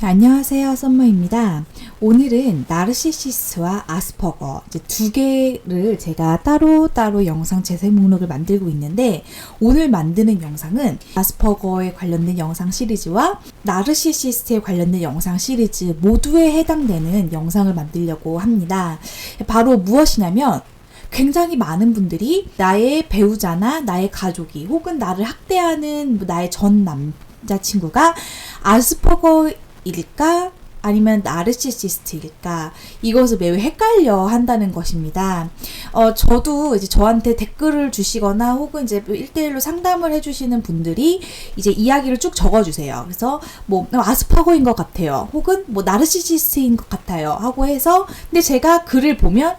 안녕하세요, 썸머입니다. 오늘은 나르시시스트와 아스퍼거 이제 두 개를 제가 따로따로 영상 재생 목록을 만들고 있는데, 오늘 만드는 영상은 아스퍼거에 관련된 영상 시리즈와 나르시시스트에 관련된 영상 시리즈 모두에 해당되는 영상을 만들려고 합니다. 바로 무엇이냐면, 굉장히 많은 분들이 나의 배우자나 나의 가족이 혹은 나를 학대하는 나의 전 남자친구가 아스퍼거일까? 아니면 나르시시스트일까? 이것을 매우 헷갈려 한다는 것입니다. 저도 이제 저한테 댓글을 주시거나 혹은 이제 1대1로 상담을 해주시는 분들이 이제 이야기를 쭉 적어주세요. 그래서 뭐, 아스퍼거인 것 같아요. 혹은 뭐, 나르시시스트인 것 같아요. 하고 해서, 근데 제가 글을 보면,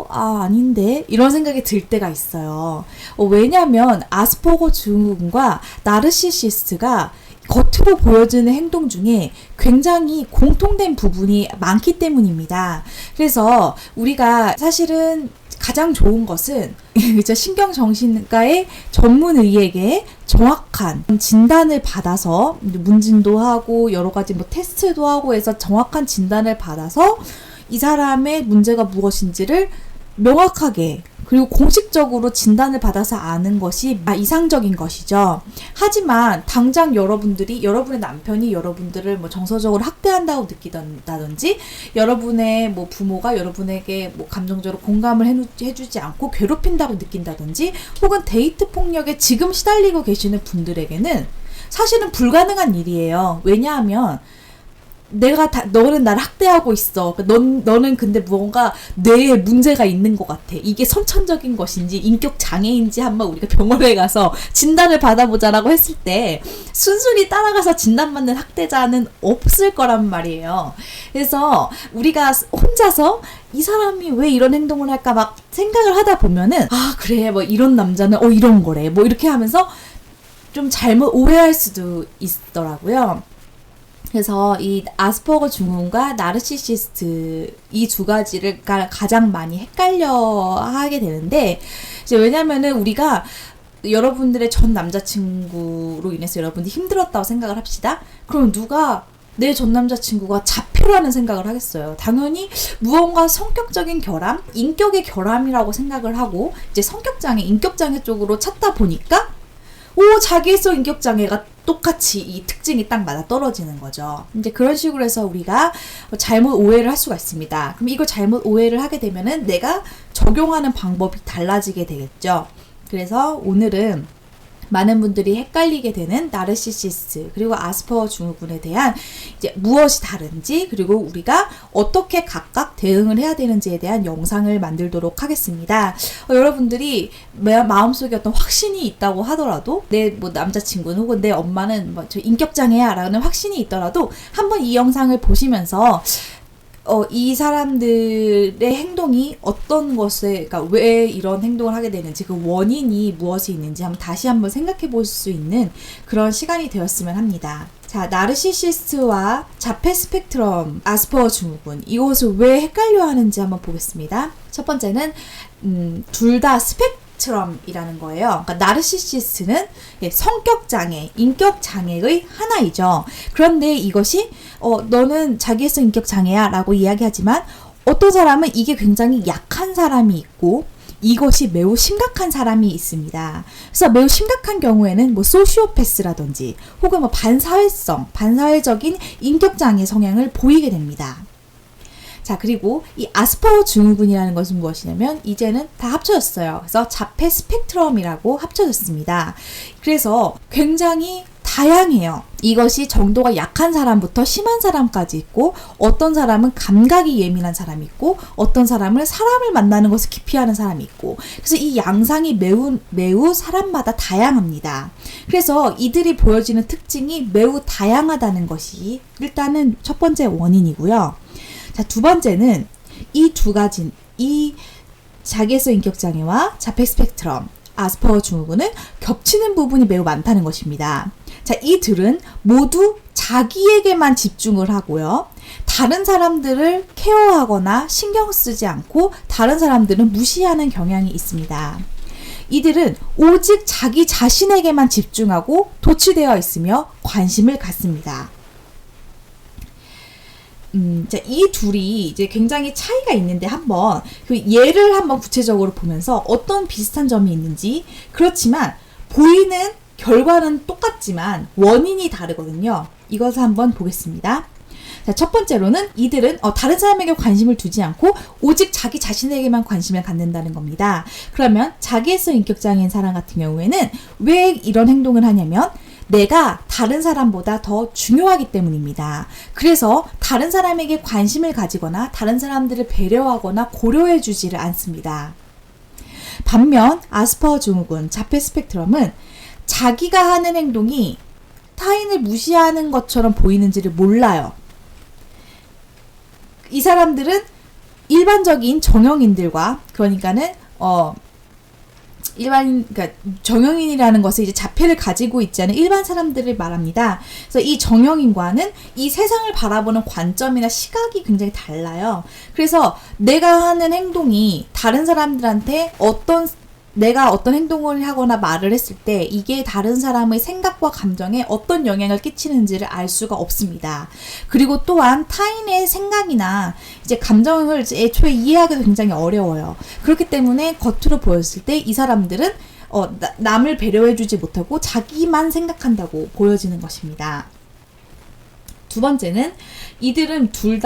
아닌데? 이런 생각이 들 때가 있어요. 왜냐면, 아스퍼거 증후군과 나르시시스트가 겉으로 보여지는 행동 중에 굉장히 공통된 부분이 많기 때문입니다. 그래서 우리가 사실은 가장 좋은 것은 신경정신과의 전문의에게 정확한 진단을 받아서 문진도 하고 여러 가지 뭐 테스트도 하고 해서 정확한 진단을 받아서 이 사람의 문제가 무엇인지를 명확하게 그리고 공식적으로 진단을 받아서 아는 것이 이상적인 것이죠. 하지만 당장 여러분의 남편이 여러분들을 뭐 정서적으로 학대한다고 느끼다든지 여러분의 뭐 부모가 여러분에게 뭐 감정적으로 공감을 해주지 않고 괴롭힌다고 느낀다든지 혹은 데이트 폭력에 지금 시달리고 계시는 분들에게는 사실은 불가능한 일이에요. 왜냐하면 너는 나를 학대하고 있어. 너는 근데 무언가 뇌에 문제가 있는 것 같아. 이게 선천적인 것인지 인격 장애인지 한번 우리가 병원에 가서 진단을 받아보자라고 했을 때 순순히 따라가서 진단받는 학대자는 없을 거란 말이에요. 그래서 우리가 혼자서 이 사람이 왜 이런 행동을 할까 막 생각을 하다 보면은 그래 뭐 이런 남자는 이런 거래 뭐 이렇게 하면서 좀 잘못 오해할 수도 있더라고요. 그래서 이 아스퍼거 증후군과 나르시시스트 이 두 가지를 가장 많이 헷갈려 하게 되는데, 이제 왜냐면은 우리가 여러분들의 전 남자친구로 인해서 여러분들이 힘들었다고 생각을 합시다. 그럼 누가 내 전 남자친구가 자폐라는 생각을 하겠어요. 당연히 무언가 성격적인 결함, 인격의 결함이라고 생각을 하고 이제 성격장애, 인격장애 쪽으로 찾다 보니까 자기애성 인격장애가 똑같이 이 특징이 딱 맞아 떨어지는 거죠. 이제 그런 식으로 해서 우리가 잘못 오해를 할 수가 있습니다. 그럼 이걸 잘못 오해를 하게 되면은 내가 적용하는 방법이 달라지게 되겠죠. 그래서 오늘은 많은 분들이 헷갈리게 되는 나르시시스트 그리고 아스퍼거 증후군에 대한 이제 무엇이 다른지 그리고 우리가 어떻게 각각 대응을 해야 되는지에 대한 영상을 만들도록 하겠습니다. 여러분들이 마음속에 어떤 확신이 있다고 하더라도 내 뭐 남자친구는 혹은 내 엄마는 뭐 저 인격장애야 라는 확신이 있더라도 한번 이 영상을 보시면서 이 사람들의 행동이 어떤 것에, 그러니까 왜 이런 행동을 하게 되는지, 그 원인이 무엇이 있는지 다시 한번 생각해 볼 수 있는 그런 시간이 되었으면 합니다. 자, 나르시시스트와 자폐 스펙트럼, 아스퍼거 증후군, 이것을 왜 헷갈려 하는지 한번 보겠습니다. 첫 번째는, 둘 다 스펙트럼이라는 거예요. 그러니까 나르시시스트는 성격장애, 인격장애의 하나이죠. 그런데 이것이 너는 자기애성 인격장애야 라고 이야기하지만 어떤 사람은 이게 굉장히 약한 사람이 있고 이것이 매우 심각한 사람이 있습니다. 그래서 매우 심각한 경우에는 뭐 소시오패스라든지 혹은 뭐 반사회적인 인격장애 성향을 보이게 됩니다. 자, 그리고 이 아스퍼거 증후군이라는 것은 무엇이냐면 이제는 다 합쳐졌어요. 그래서 자폐 스펙트럼이라고 합쳐졌습니다. 그래서 굉장히 다양해요. 이것이 정도가 약한 사람부터 심한 사람까지 있고 어떤 사람은 감각이 예민한 사람이 있고 어떤 사람은 사람을 만나는 것을 기피하는 사람이 있고 그래서 이 양상이 매우 사람마다 다양합니다. 그래서 이들이 보여지는 특징이 매우 다양하다는 것이 일단은 첫 번째 원인이고요. 자, 두 번째는 이 두 가지, 이 자기애성 인격장애와 자폐 스펙트럼, 아스퍼거 증후군은 겹치는 부분이 매우 많다는 것입니다. 자, 이들은 모두 자기에게만 집중을 하고요. 다른 사람들을 케어하거나 신경 쓰지 않고 다른 사람들은 무시하는 경향이 있습니다. 이들은 오직 자기 자신에게만 집중하고 도취되어 있으며 관심을 갖습니다. 자, 이 둘이 이제 굉장히 차이가 있는데 한번 그 예를 한번 구체적으로 보면서 어떤 비슷한 점이 있는지, 그렇지만 보이는 결과는 똑같지만 원인이 다르거든요. 이것을 한번 보겠습니다. 자, 첫 번째로는 이들은 다른 사람에게 관심을 두지 않고 오직 자기 자신에게만 관심을 갖는다는 겁니다. 그러면 자기애성 인격장애인 사람 같은 경우에는 왜 이런 행동을 하냐면 내가 다른 사람보다 더 중요하기 때문입니다. 그래서 다른 사람에게 관심을 가지거나 다른 사람들을 배려하거나 고려해 주지를 않습니다. 반면 아스퍼거 증후군, 자폐 스펙트럼은 자기가 하는 행동이 타인을 무시하는 것처럼 보이는지를 몰라요. 이 사람들은 일반적인 정형인들과, 그러니까는 그러니까 정형인이라는 것은 이제 자폐를 가지고 있지 않은 일반 사람들을 말합니다. 그래서 이 정형인과는 이 세상을 바라보는 관점이나 시각이 굉장히 달라요. 그래서 내가 하는 행동이 다른 사람들한테 내가 어떤 행동을 하거나 말을 했을 때 이게 다른 사람의 생각과 감정에 어떤 영향을 끼치는지를 알 수가 없습니다. 그리고 또한 타인의 생각이나 이제 감정을 애초에 이해하기도 굉장히 어려워요. 그렇기 때문에 겉으로 보였을 때 이 사람들은 남을 배려해주지 못하고 자기만 생각한다고 보여지는 것입니다. 두 번째는 이들은 두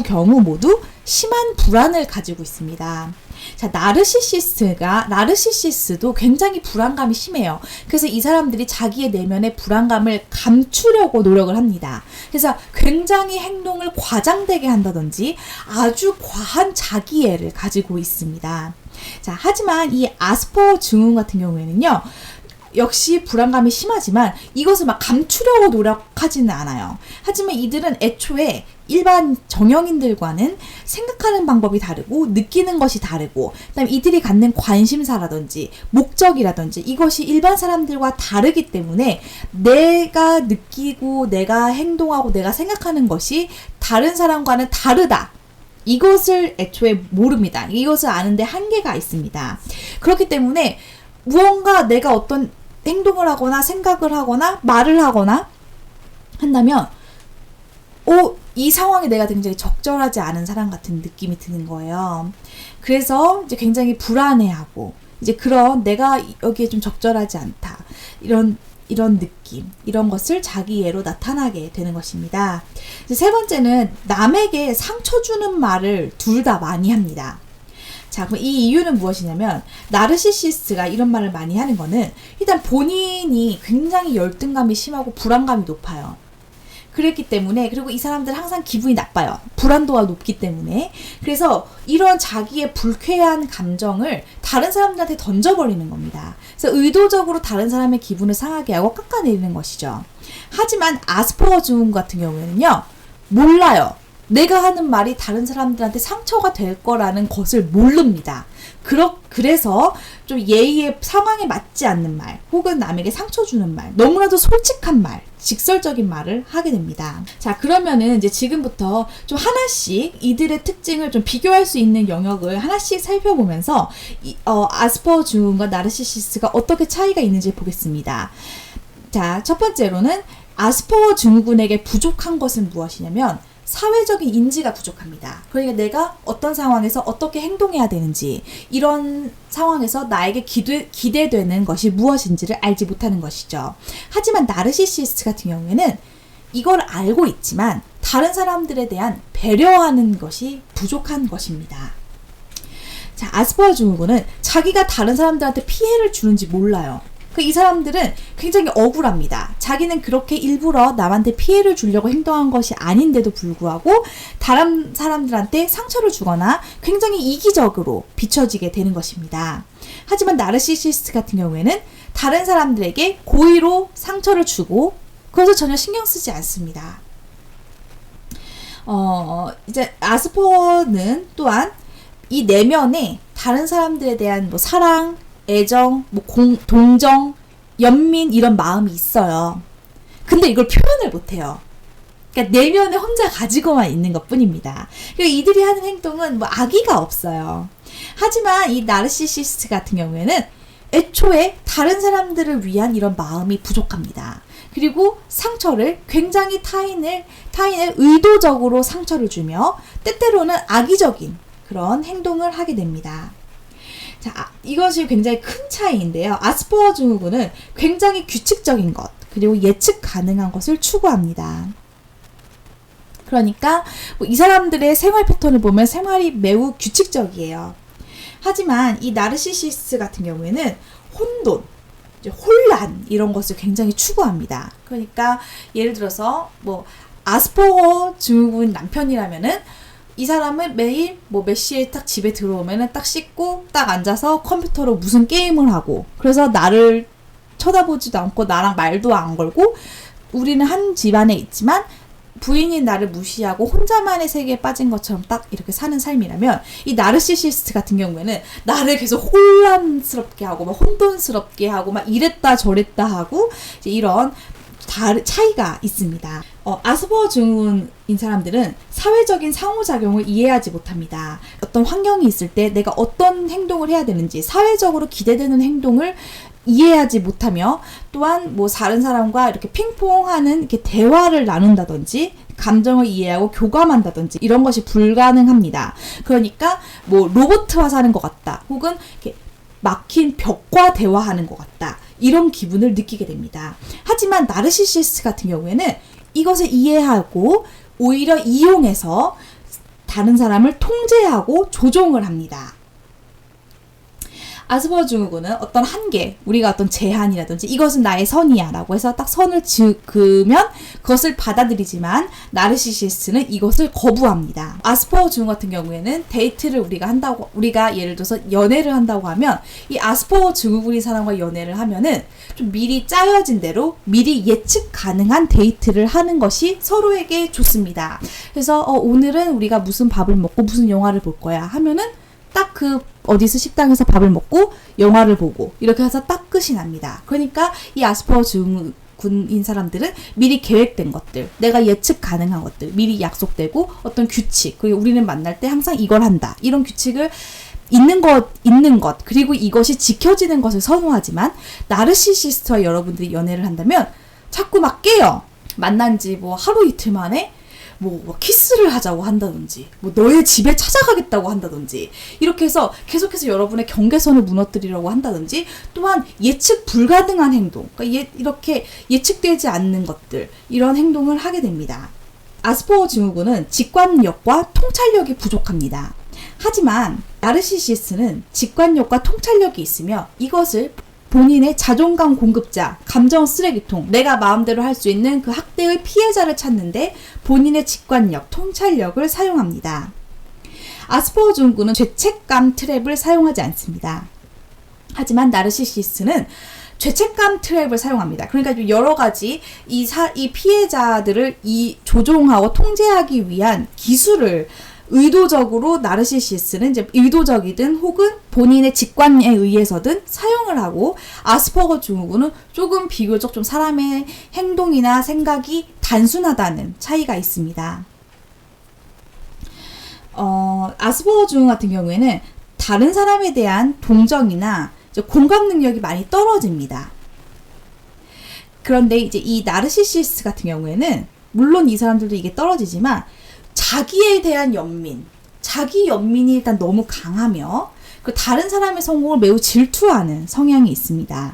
경우 모두 심한 불안을 가지고 있습니다. 자, 나르시시스도 굉장히 불안감이 심해요. 그래서 이 사람들이 자기의 내면의 불안감을 감추려고 노력을 합니다. 그래서 굉장히 행동을 과장되게 한다든지 아주 과한 자기애를 가지고 있습니다. 자, 하지만 이 아스퍼거 증후군 같은 경우에는요, 역시 불안감이 심하지만 이것을 막 감추려고 노력하지는 않아요. 하지만 이들은 애초에 일반 정형인들과는 생각하는 방법이 다르고 느끼는 것이 다르고, 그다음에 이들이 갖는 관심사라든지 목적이라든지 이것이 일반 사람들과 다르기 때문에 내가 느끼고 내가 행동하고 내가 생각하는 것이 다른 사람과는 다르다, 이것을 애초에 모릅니다. 이것을 아는데 한계가 있습니다. 그렇기 때문에 무언가 내가 어떤 행동을 하거나 생각을 하거나 말을 하거나 한다면 이 상황에 내가 굉장히 적절하지 않은 사람 같은 느낌이 드는 거예요. 그래서 이제 굉장히 불안해하고, 이제 그런 내가 여기에 좀 적절하지 않다, 이런 느낌, 이런 것을 자기애로 나타나게 되는 것입니다. 이제 세 번째는 남에게 상처 주는 말을 둘 다 많이 합니다. 자, 그럼 이 이유는 무엇이냐면, 나르시시스트가 이런 말을 많이 하는 거는 일단 본인이 굉장히 열등감이 심하고 불안감이 높아요. 그랬기 때문에, 그리고 이 사람들은 항상 기분이 나빠요. 불안도가 높기 때문에. 그래서 이런 자기의 불쾌한 감정을 다른 사람들한테 던져버리는 겁니다. 그래서 의도적으로 다른 사람의 기분을 상하게 하고 깎아내리는 것이죠. 하지만 아스퍼거 증후군 같은 경우에는요, 몰라요. 내가 하는 말이 다른 사람들한테 상처가 될 거라는 것을 모릅니다. 그래서 좀 예의의 상황에 맞지 않는 말, 혹은 남에게 상처 주는 말, 너무나도 솔직한 말, 직설적인 말을 하게 됩니다. 자, 그러면은 이제 지금부터 좀 하나씩 이들의 특징을 좀 비교할 수 있는 영역을 하나씩 살펴보면서 아스퍼거 증후군과 나르시시스트가 어떻게 차이가 있는지 보겠습니다. 자, 첫 번째로는 아스퍼거 증후군에게 부족한 것은 무엇이냐면 사회적인 인지가 부족합니다. 그러니까 내가 어떤 상황에서 어떻게 행동해야 되는지, 이런 상황에서 나에게 기대되는 것이 무엇인지를 알지 못하는 것이죠. 하지만 나르시시스트 같은 경우에는 이걸 알고 있지만 다른 사람들에 대한 배려하는 것이 부족한 것입니다. 자, 아스퍼거 증후군은 자기가 다른 사람들한테 피해를 주는지 몰라요. 이 사람들은 굉장히 억울합니다. 자기는 그렇게 일부러 남한테 피해를 주려고 행동한 것이 아닌데도 불구하고 다른 사람들한테 상처를 주거나 굉장히 이기적으로 비춰지게 되는 것입니다. 하지만 나르시시스트 같은 경우에는 다른 사람들에게 고의로 상처를 주고 그것을 전혀 신경 쓰지 않습니다. 이제 아스퍼거는 또한 이 내면에 다른 사람들에 대한 사랑, 애정, 동정, 연민, 이런 마음이 있어요. 근데 이걸 표현을 못해요. 그러니까 내면에 혼자 가지고만 있는 것 뿐입니다. 그리고 이들이 하는 행동은 뭐 악의가 없어요. 하지만 이 나르시시스트 같은 경우에는 애초에 다른 사람들을 위한 이런 마음이 부족합니다. 그리고 상처를 굉장히 타인을 의도적으로 상처를 주며 때때로는 악의적인 그런 행동을 하게 됩니다. 자, 이것이 굉장히 큰 차이인데요. 아스퍼거 증후군은 굉장히 규칙적인 것, 그리고 예측 가능한 것을 추구합니다. 그러니까 이 사람들의 생활 패턴을 보면 생활이 매우 규칙적이에요. 하지만 이 나르시시스트 같은 경우에는 혼돈, 혼란 이런 것을 굉장히 추구합니다. 그러니까 예를 들어서 뭐 아스퍼거 증후군 남편이라면은 이 사람은 매일 뭐 몇 시에 딱 집에 들어오면은 딱 씻고 딱 앉아서 컴퓨터로 무슨 게임을 하고, 그래서 나를 쳐다보지도 않고 나랑 말도 안 걸고, 우리는 한 집안에 있지만 부인이 나를 무시하고 혼자만의 세계에 빠진 것처럼 딱 이렇게 사는 삶이라면, 이 나르시시스트 같은 경우에는 나를 계속 혼란스럽게 하고 막 혼돈스럽게 하고 막 이랬다 저랬다 하고 이제 이런 차이가 있습니다. 아스퍼거 증후군인 사람들은 사회적인 상호작용을 이해하지 못합니다. 어떤 환경이 있을 때 내가 어떤 행동을 해야 되는지, 사회적으로 기대되는 행동을 이해하지 못하며, 또한 뭐 다른 사람과 이렇게 핑퐁하는 이렇게 대화를 나눈다든지 감정을 이해하고 교감한다든지 이런 것이 불가능합니다. 그러니까 뭐 로봇화 사는 것 같다, 혹은 이렇게 막힌 벽과 대화하는 것 같다, 이런 기분을 느끼게 됩니다. 하지만 나르시시스트 같은 경우에는 이것을 이해하고 오히려 이용해서 다른 사람을 통제하고 조종을 합니다. 아스퍼거 증후군은 어떤 한계, 우리가 어떤 제한이라든지 이것은 나의 선이야 라고 해서 딱 선을 그으면 그것을 받아들이지만, 나르시시스트는 이것을 거부합니다. 아스퍼거 증후군 같은 경우에는 데이트를 우리가 예를 들어서 연애를 한다고 하면, 이 아스퍼거 증후군인 사람과 연애를 하면은 좀 미리 짜여진 대로 미리 예측 가능한 데이트를 하는 것이 서로에게 좋습니다. 그래서 오늘은 우리가 무슨 밥을 먹고 무슨 영화를 볼 거야 하면은 딱 그 어디서 식당에서 밥을 먹고 영화를 보고 이렇게 해서 딱 끝이 납니다. 그러니까 이 아스퍼거 증후군인 사람들은 미리 계획된 것들, 내가 예측 가능한 것들, 미리 약속되고 어떤 규칙, 그리고 우리는 만날 때 항상 이걸 한다, 이런 규칙을 있는 것, 그리고 이것이 지켜지는 것을 선호하지만, 나르시시스트와 여러분들이 연애를 한다면 자꾸 막 깨요. 만난 지 뭐 하루 이틀 만에 뭐 키스를 하자고 한다든지, 뭐 너의 집에 찾아가겠다고 한다든지, 이렇게 해서 계속해서 여러분의 경계선을 무너뜨리려고 한다든지, 또한 예측 불가능한 행동, 그러니까 이렇게 예측되지 않는 것들, 이런 행동을 하게 됩니다. 아스퍼거 증후군은 직관력과 통찰력이 부족합니다. 하지만 나르시시스트는 직관력과 통찰력이 있으며 이것을 본인의 자존감 공급자, 감정 쓰레기통, 내가 마음대로 할 수 있는 그 학대의 피해자를 찾는데 본인의 직관력, 통찰력을 사용합니다. 아스퍼거 증후군은 죄책감 트랩을 사용하지 않습니다. 하지만 나르시시스트는 죄책감 트랩을 사용합니다. 그러니까 여러 가지 이 피해자들을 조종하고 통제하기 위한 기술을 의도적으로 나르시시스트는 이제 의도적이든 혹은 본인의 직관에 의해서든 사용을 하고, 아스퍼거 증후군은 조금 비교적 좀 사람의 행동이나 생각이 단순하다는 차이가 있습니다. 아스퍼거 증후군 같은 경우에는 다른 사람에 대한 동정이나 공감 능력이 많이 떨어집니다. 그런데 이제 이 나르시시스트 같은 경우에는 물론 이 사람들도 이게 떨어지지만 자기에 대한 자기 연민이 일단 너무 강하며 그 다른 사람의 성공을 매우 질투하는 성향이 있습니다.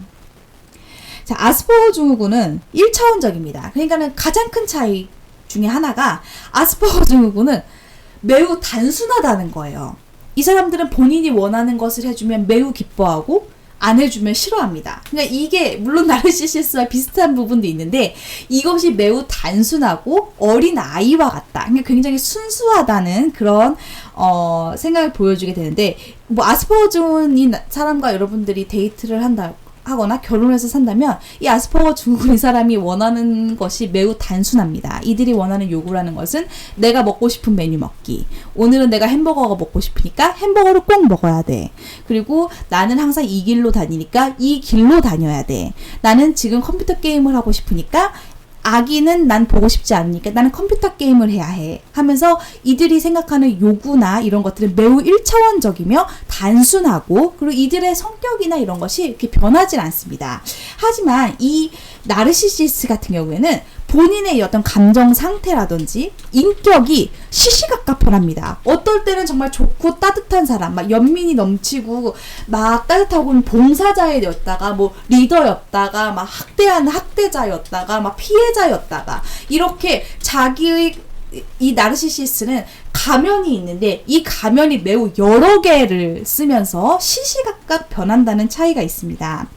자, 아스퍼거 증후군은 1차원적입니다. 그러니까는 가장 큰 차이 중에 하나가 아스퍼거 증후군은 매우 단순하다는 거예요. 이 사람들은 본인이 원하는 것을 해주면 매우 기뻐하고 안 해주면 싫어합니다. 그러니까 이게 물론 나르시시스트와 비슷한 부분도 있는데 이것이 매우 단순하고 어린 아이와 같다. 그러니까 굉장히 순수하다는 그런 생각을 보여주게 되는데, 뭐 아스퍼거 증후군인 사람과 여러분들이 데이트를 하거나 결혼해서 산다면 이 아스퍼거 증후군인 사람이 원하는 것이 매우 단순합니다. 이들이 원하는 요구라는 것은 내가 먹고 싶은 메뉴 먹기. 오늘은 내가 햄버거가 먹고 싶으니까 햄버거를 꼭 먹어야 돼. 그리고 나는 항상 이 길로 다니니까 이 길로 다녀야 돼. 나는 지금 컴퓨터 게임을 하고 싶으니까 아기는 난 보고 싶지 않으니까 나는 컴퓨터 게임을 해야 해 하면서 이들이 생각하는 요구나 이런 것들은 매우 1차원적이며 단순하고 그리고 이들의 성격이나 이런 것이 이렇게 변하지 않습니다. 하지만 이 나르시시스트 같은 경우에는 본인의 어떤 감정 상태라든지 인격이 시시각각 변합니다. 어떨 때는 정말 좋고 따뜻한 사람, 막 연민이 넘치고 막 따뜻하고 봉사자였다가 뭐 리더였다가 막 학대하는 학대자였다가 막 피해자였다가 이렇게 자기의 이 나르시시스트는 가면이 있는데 이 가면이 매우 여러 개를 쓰면서 시시각각 변한다는 차이가 있습니다.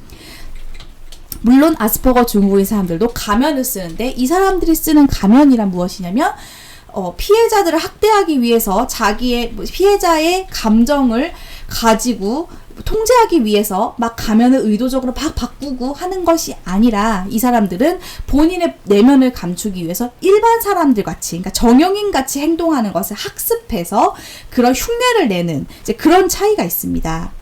물론 아스퍼거 증후군인 사람들도 가면을 쓰는데 이 사람들이 쓰는 가면이란 무엇이냐면 피해자들을 학대하기 위해서 자기의 피해자의 감정을 가지고 통제하기 위해서 막 가면을 의도적으로 막 바꾸고 하는 것이 아니라 이 사람들은 본인의 내면을 감추기 위해서 일반 사람들 같이 그러니까 정형인 같이 행동하는 것을 학습해서 그런 흉내를 내는 이제 그런 차이가 있습니다.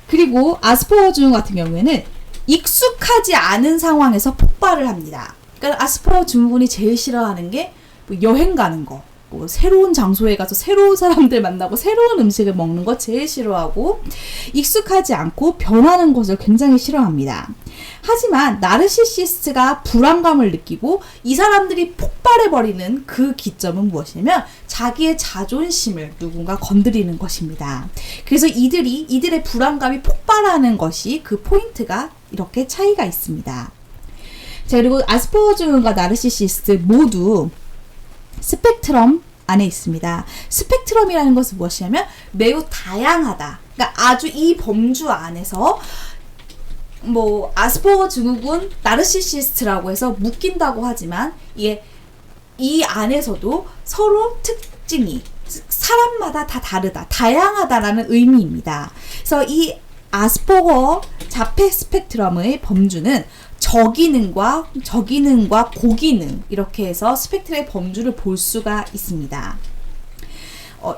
그리고 아스퍼거 증후군 같은 경우에는 익숙하지 않은 상황에서 폭발을 합니다. 그러니까 아스퍼거 증후군이 제일 싫어하는 게 뭐 여행 가는 거, 뭐 새로운 장소에 가서 새로운 사람들 만나고 새로운 음식을 먹는 거 제일 싫어하고 익숙하지 않고 변하는 것을 굉장히 싫어합니다. 하지만 나르시시스트가 불안감을 느끼고 이 사람들이 폭발해버리는 그 기점은 무엇이냐면 자기의 자존심을 누군가 건드리는 것입니다. 그래서 이들의 불안감이 폭발하는 것이 그 포인트가 이렇게 차이가 있습니다. 자, 그리고 아스퍼거 증후군과 나르시시스트 모두 스펙트럼 안에 있습니다. 스펙트럼이라는 것은 무엇이냐면 매우 다양하다. 그러니까 아주 이 범주 안에서 뭐 아스퍼거 증후군, 나르시시스트라고 해서 묶인다고 하지만 이게 이 안에서도 서로 특징이 사람마다 다 다르다, 다양하다라는 의미입니다. 그래서 이 아스퍼거 자폐 스펙트럼의 범주는 저기능과 고기능 이렇게 해서 스펙트럼의 범주를 볼 수가 있습니다.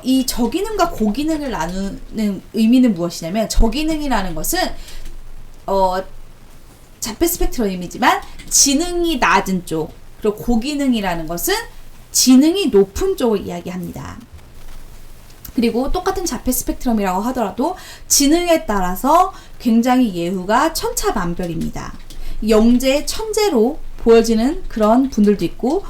이 저기능과 고기능을 나누는 의미는 무엇이냐면 저기능이라는 것은 자폐 스펙트럼이지만 지능이 낮은 쪽 그리고 고기능이라는 것은 지능이 높은 쪽을 이야기합니다. 그리고 똑같은 자폐 스펙트럼이라고 하더라도 지능에 따라서 굉장히 예후가 천차만별입니다. 영재, 천재로 보여지는 그런 분들도 있고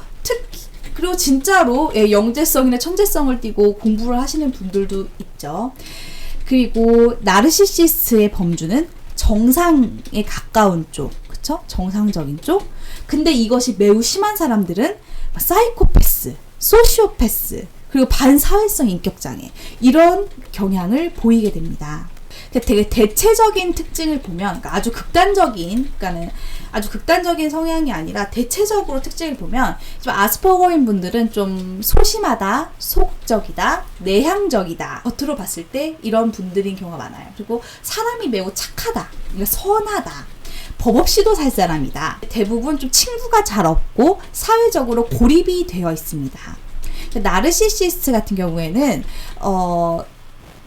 그리고 진짜로 영재성이나 천재성을 띠고 공부를 하시는 분들도 있죠. 그리고 나르시시스트의 범주는 정상에 가까운 쪽, 그쵸? 정상적인 쪽. 근데 이것이 매우 심한 사람들은 사이코패스, 소시오패스, 그리고 반사회성 인격장애 이런 경향을 보이게 됩니다. 되게 대체적인 특징을 보면 그러니까 아주 극단적인 성향이 아니라 대체적으로 특징을 보면 좀 아스퍼거인 분들은 좀 소심하다, 소극적이다, 내향적이다 겉으로 봤을 때 이런 분들인 경우가 많아요. 그리고 사람이 매우 착하다, 그러니까 선하다, 법 없이도 살 사람이다. 대부분 좀 친구가 잘 없고 사회적으로 고립이 되어 있습니다. 나르시시스트 같은 경우에는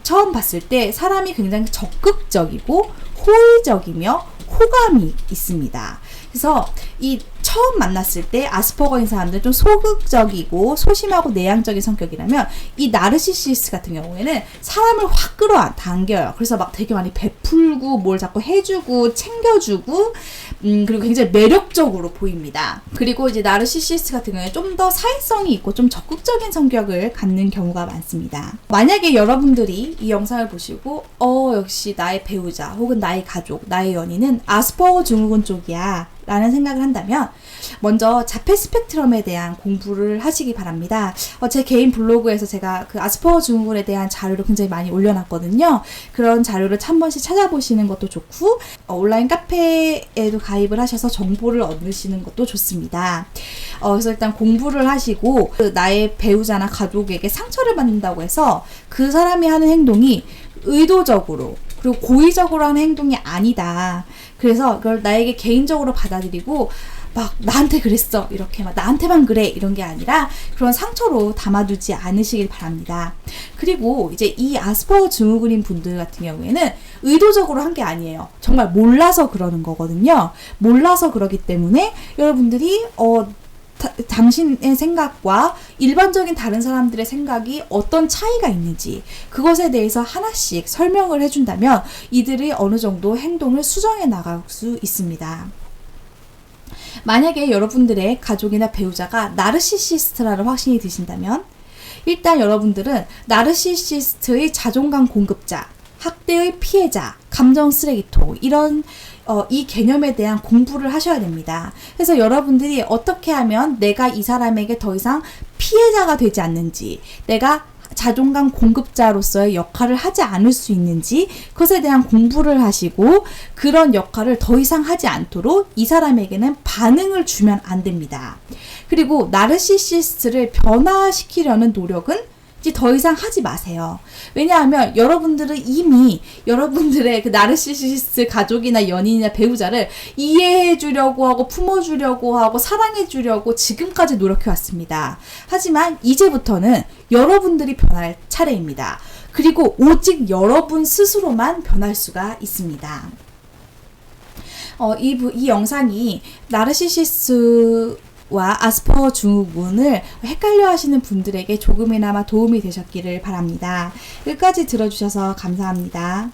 처음 봤을 때 사람이 굉장히 적극적이고 호의적이며 호감이 있습니다. 그래서 이 처음 만났을 때 아스퍼거인 사람들은 좀 소극적이고 소심하고 내향적인 성격이라면 이 나르시시스트 같은 경우에는 사람을 확 끌어당겨요. 그래서 막 되게 많이 베풀고 뭘 자꾸 해주고 챙겨주고 그리고 굉장히 매력적으로 보입니다. 그리고 이제 나르시시스트 같은 경우에 좀 더 사회성이 있고 좀 적극적인 성격을 갖는 경우가 많습니다. 만약에 여러분들이 이 영상을 보시고 역시 나의 배우자 혹은 나의 가족, 나의 연인은 아스퍼거 증후군 쪽이야 라는 생각을 한다면 먼저 자폐 스펙트럼에 대한 공부를 하시기 바랍니다. 제 개인 블로그에서 제가 그 아스퍼거 증후군에 대한 자료를 굉장히 많이 올려놨거든요. 그런 자료를 한 번씩 찾아보시는 것도 좋고 온라인 카페에도 가입을 하셔서 정보를 얻으시는 것도 좋습니다. 그래서 일단 공부를 하시고 나의 배우자나 가족에게 상처를 받는다고 해서 그 사람이 하는 행동이 의도적으로 그리고 고의적으로 하는 행동이 아니다. 그래서 그걸 나에게 개인적으로 받아들이고 막 나한테 그랬어 이렇게 막 나한테만 그래 이런 게 아니라 그런 상처로 담아두지 않으시길 바랍니다. 그리고 이제 이 아스퍼거 증후군인 분들 같은 경우에는 의도적으로 한 게 아니에요. 정말 몰라서 그러는 거거든요. 몰라서 그러기 때문에 여러분들이 당신의 생각과 일반적인 다른 사람들의 생각이 어떤 차이가 있는지 그것에 대해서 하나씩 설명을 해준다면 이들이 어느 정도 행동을 수정해 나갈 수 있습니다. 만약에 여러분들의 가족이나 배우자가 나르시시스트라는 확신이 드신다면 일단 여러분들은 나르시시스트의 자존감 공급자, 학대의 피해자, 감정 쓰레기통 이런 이 개념에 대한 공부를 하셔야 됩니다. 그래서 여러분들이 어떻게 하면 내가 이 사람에게 더 이상 피해자가 되지 않는지, 내가 자존감 공급자로서의 역할을 하지 않을 수 있는지 그것에 대한 공부를 하시고 그런 역할을 더 이상 하지 않도록 이 사람에게는 반응을 주면 안 됩니다. 그리고 나르시시스트를 변화시키려는 노력은 이제 더 이상 하지 마세요. 왜냐하면 여러분들은 이미 여러분들의 그 나르시시스트 가족이나 연인이나 배우자를 이해해 주려고 하고 품어주려고 하고 사랑해 주려고 지금까지 노력해 왔습니다. 하지만 이제부터는 여러분들이 변할 차례입니다. 그리고 오직 여러분 스스로만 변할 수가 있습니다. 이 영상이 나르시시스트와 아스퍼거 증후군을 헷갈려 하시는 분들에게 조금이나마 도움이 되셨기를 바랍니다. 끝까지 들어주셔서 감사합니다.